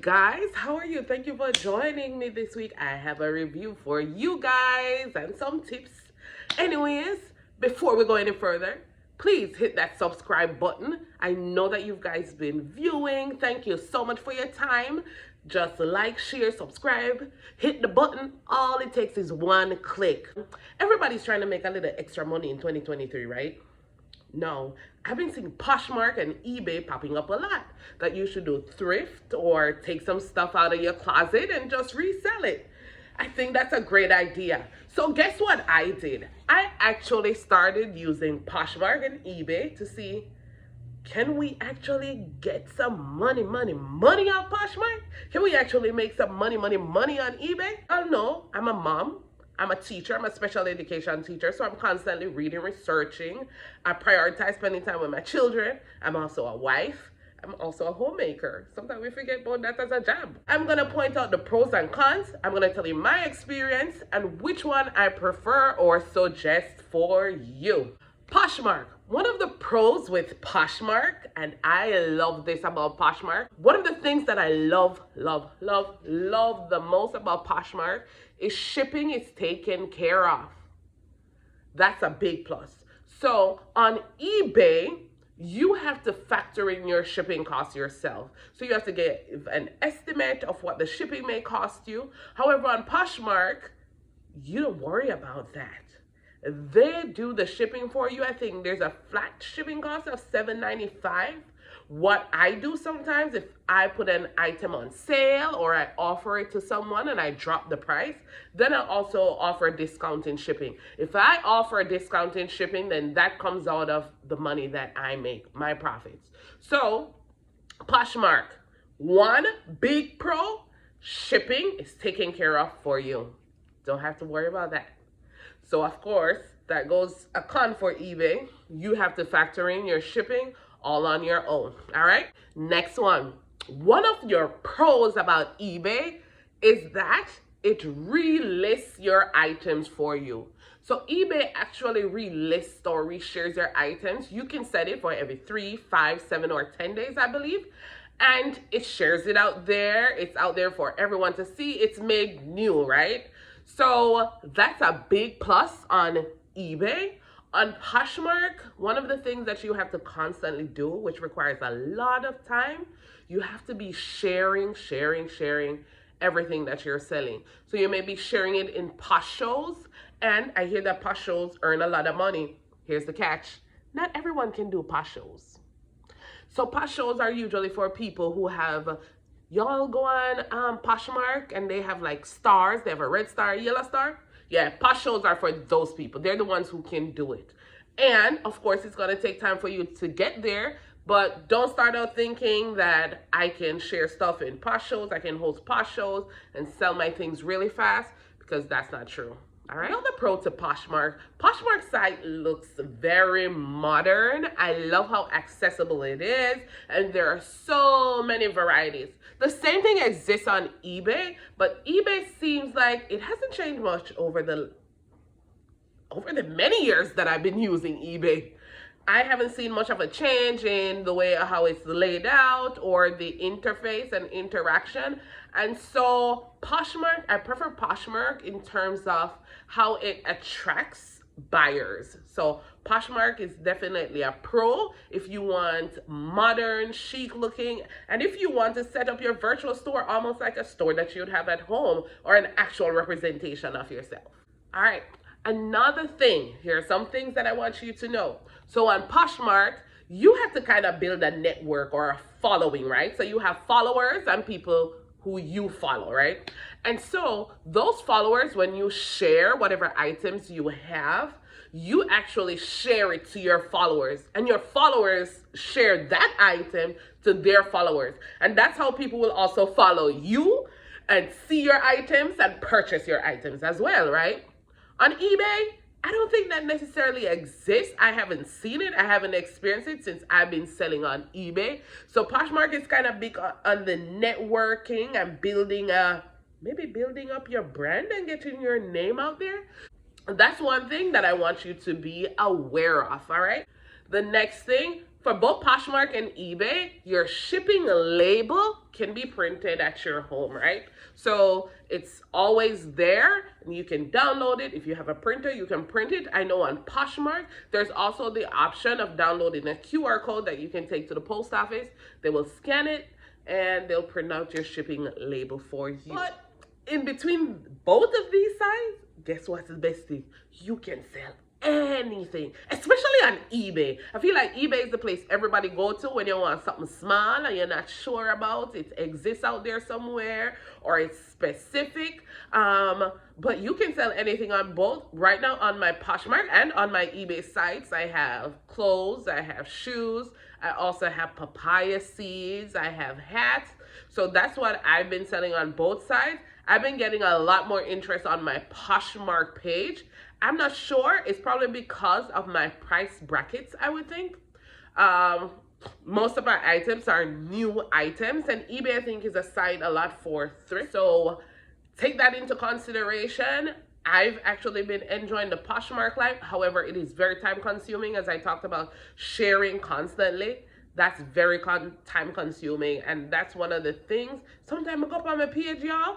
guys, how are you? Thank you for joining me this week. I have a review for you guys and some tips. Anyways, before we go any further, please hit that subscribe button. I know that you guys been viewing. Thank you so much for your time. Just like, share, subscribe, hit the button. All it takes is one click. Everybody's trying to make a little extra money in 2023, right? No, I've been seeing Poshmark and eBay popping up a lot. That you should do thrift or take some stuff out of your closet and just resell it. I think that's a great idea. So guess what I did? I actually started using Poshmark and eBay to see, can we actually get some money on Poshmark? Can we actually make some money on eBay? I don't know. I'm a mom. I'm a teacher. I'm a special education teacher, so I'm constantly reading, researching. I prioritize spending time with my children. I'm also a wife. I'm also a homemaker. Sometimes we forget about that as a job. I'm going to point out the pros and cons. I'm going to tell you my experience and which one I prefer or suggest for you. Poshmark. One of the pros with Poshmark, and I love this about Poshmark, one of the things that I love the most about Poshmark is shipping is taken care of. That's a big plus. So on eBay, you have to factor in your shipping costs yourself. So you have to get an estimate of what the shipping may cost you. However, on Poshmark, you don't worry about that. They do the shipping for you. I think there's a flat shipping cost of $7.95. What I do sometimes, if I put an item on sale or I offer it to someone and I drop the price, then I also offer a discount in shipping. If I offer a discount in shipping, then that comes out of the money that I make, my profits. So, Poshmark, one big pro, shipping is taken care of for you. Don't have to worry about that. So of course, that goes a con for eBay. You have to factor in your shipping all on your own, all right? Next one. One of your pros about eBay is that it relists your items for you. So eBay actually relists or reshares your items. You can set it for every 3, 5, 7, or 10 days, I believe. And it shares it out there. It's out there for everyone to see. It's made new, right? So that's a big plus on eBay. On Poshmark, one of the things that you have to constantly do, which requires a lot of time, you have to be sharing everything that you're selling. So you may be sharing it in Posh shows, and I hear that Posh shows earn a lot of money. Here's the catch. Not everyone can do Posh shows. So Posh shows are usually for people who have, y'all go on Poshmark and they have like stars. They have a red star, a yellow star. Yeah, Posh shows are for those people. They're the ones who can do it. And of course, it's going to take time for you to get there. But don't start out thinking that I can share stuff in Posh shows. I can host Posh shows and sell my things really fast, because that's not true. All right. Another pro to Poshmark. Poshmark's site looks very modern. I love how accessible it is, and there are so many varieties. The same thing exists on eBay, but eBay seems like it hasn't changed much over the many years that I've been using eBay. I haven't seen much of a change in the way how it's laid out or the interface and interaction. And so Poshmark, I prefer Poshmark in terms of how it attracts buyers. So Poshmark is definitely a pro if you want modern, chic looking, and if you want to set up your virtual store almost like a store that you'd have at home or an actual representation of yourself. All right. Another thing, here are some things that I want you to know. So on Poshmark, you have to kind of build a network or a following, right? So you have followers and people who you follow, right? And so those followers, when you share whatever items you have, you actually share it to your followers, and your followers share that item to their followers. And that's how people will also follow you and see your items and purchase your items as well, right? On eBay, I don't think that necessarily exists. I haven't seen it. I haven't experienced it since I've been selling on eBay. So Poshmark is kind of big on the networking and maybe building up your brand and getting your name out there. That's one thing that I want you to be aware of, all right? The next thing, For both Poshmark and eBay, your shipping label can be printed at your home, right? So it's always there and you can download it. If you have a printer, you can print it. I know on Poshmark, there's also the option of downloading a QR code that you can take to the post office. They will scan it and they'll print out your shipping label for you. But in between both of these sites, guess what's the best thing? You can sell anything, especially on eBay. I feel like eBay is the place everybody go to when you want something small and you're not sure about it exists out there somewhere or it's specific. But you can sell anything on both. Right now on my Poshmark and on my eBay sites, I have clothes, I have shoes, I also have papaya seeds, I have hats. So that's what I've been selling on both sides. I've been getting a lot more interest on my Poshmark page. I'm not sure. It's probably because of my price brackets, I would think. Most of my items are new items, and eBay, I think, is a site a lot for thrift. So take that into consideration. I've actually been enjoying the Poshmark life. However, it is very time consuming, as I talked about sharing constantly. That's very time consuming, and that's one of the things. Sometimes I go up on my page, y'all,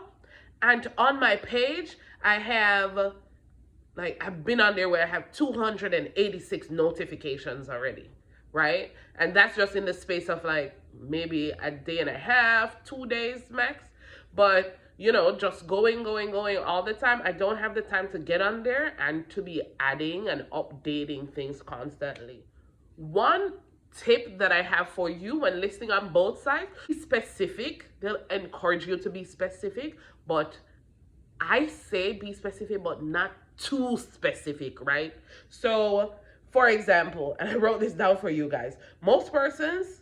and on my page, I have, like, I've been on there where I have 286 notifications already, right? And that's just in the space of like maybe a day and a half, 2 days max. But, you know, just going all the time. I don't have the time to get on there and to be adding and updating things constantly. One tip that I have for you when listing on both sides, be specific. They'll encourage you to be specific, but I say be specific, but not too specific, right? So, for example, and I wrote this down for you guys, most persons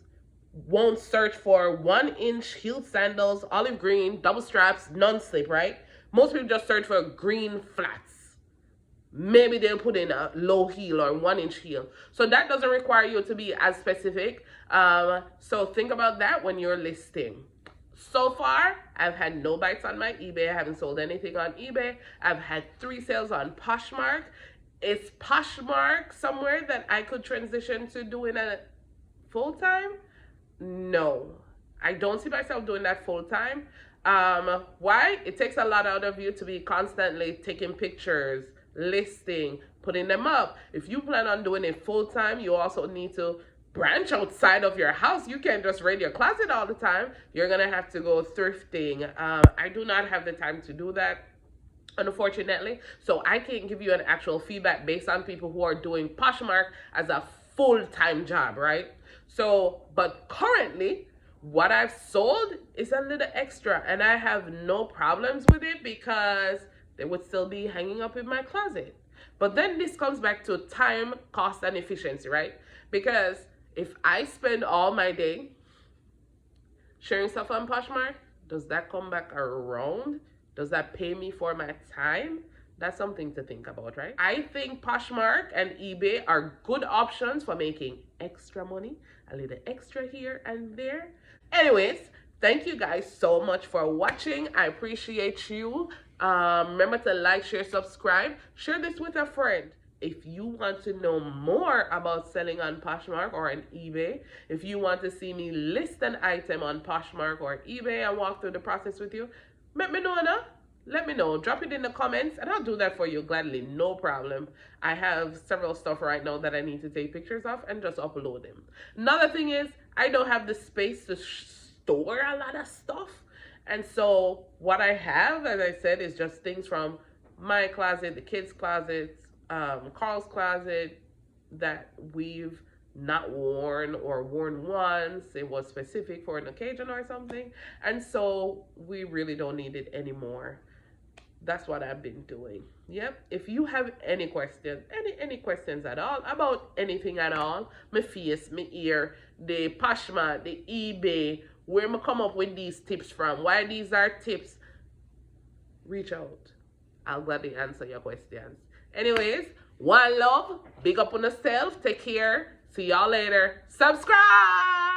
won't search for 1-inch heel sandals, olive green, double straps, non-slip, right? Most people just search for green flats. Maybe they'll put in a low heel or 1-inch heel. So that doesn't require you to be as specific. So think about that when you're listing. So far, I've had no bites on my eBay. I haven't sold anything on eBay. I've had 3 sales on Poshmark. Is Poshmark somewhere that I could transition to doing a full-time? No, I don't see myself doing that full-time. Why? It takes a lot out of you to be constantly taking pictures, listing, putting them up. If you plan on doing it full-time, you also need to branch outside of your house. You can't just raid your closet all the time. You're gonna have to go thrifting. I do not have the time to do that, unfortunately. So I can't give you an actual feedback based on people who are doing Poshmark as a full-time job, right? So, but currently, what I've sold is a little extra, and I have no problems with it because they would still be hanging up in my closet. But then this comes back to time, cost, and efficiency, right? Because if I spend all my day sharing stuff on Poshmark, does that come back around? Does that pay me for my time? That's something to think about, right? I think Poshmark and eBay are good options for making extra money, a little extra here and there. Anyways, thank you guys so much for watching. I appreciate you. Remember to like, share, subscribe. Share this with a friend. If you want to know more about selling on Poshmark or on eBay, if you want to see me list an item on Poshmark or eBay and walk through the process with you, let me know now. Let me know. Drop it in the comments and I'll do that for you gladly. No problem. I have several stuff right now that I need to take pictures of and just upload them. Another thing is I don't have the space to store a lot of stuff. And so what I have, as I said, is just things from my closet, the kids' closets, Carl's closet that we've not worn or worn once. It was specific for an occasion or something. And so we really don't need it anymore. That's what I've been doing. Yep. If you have any questions, any questions at all about anything at all, my face, my ear, the Poshmark, the eBay, where I come up with these tips from, why these are tips, reach out. I'll gladly answer your questions. Anyways, one love, big up on yourself, take care, see y'all later, subscribe!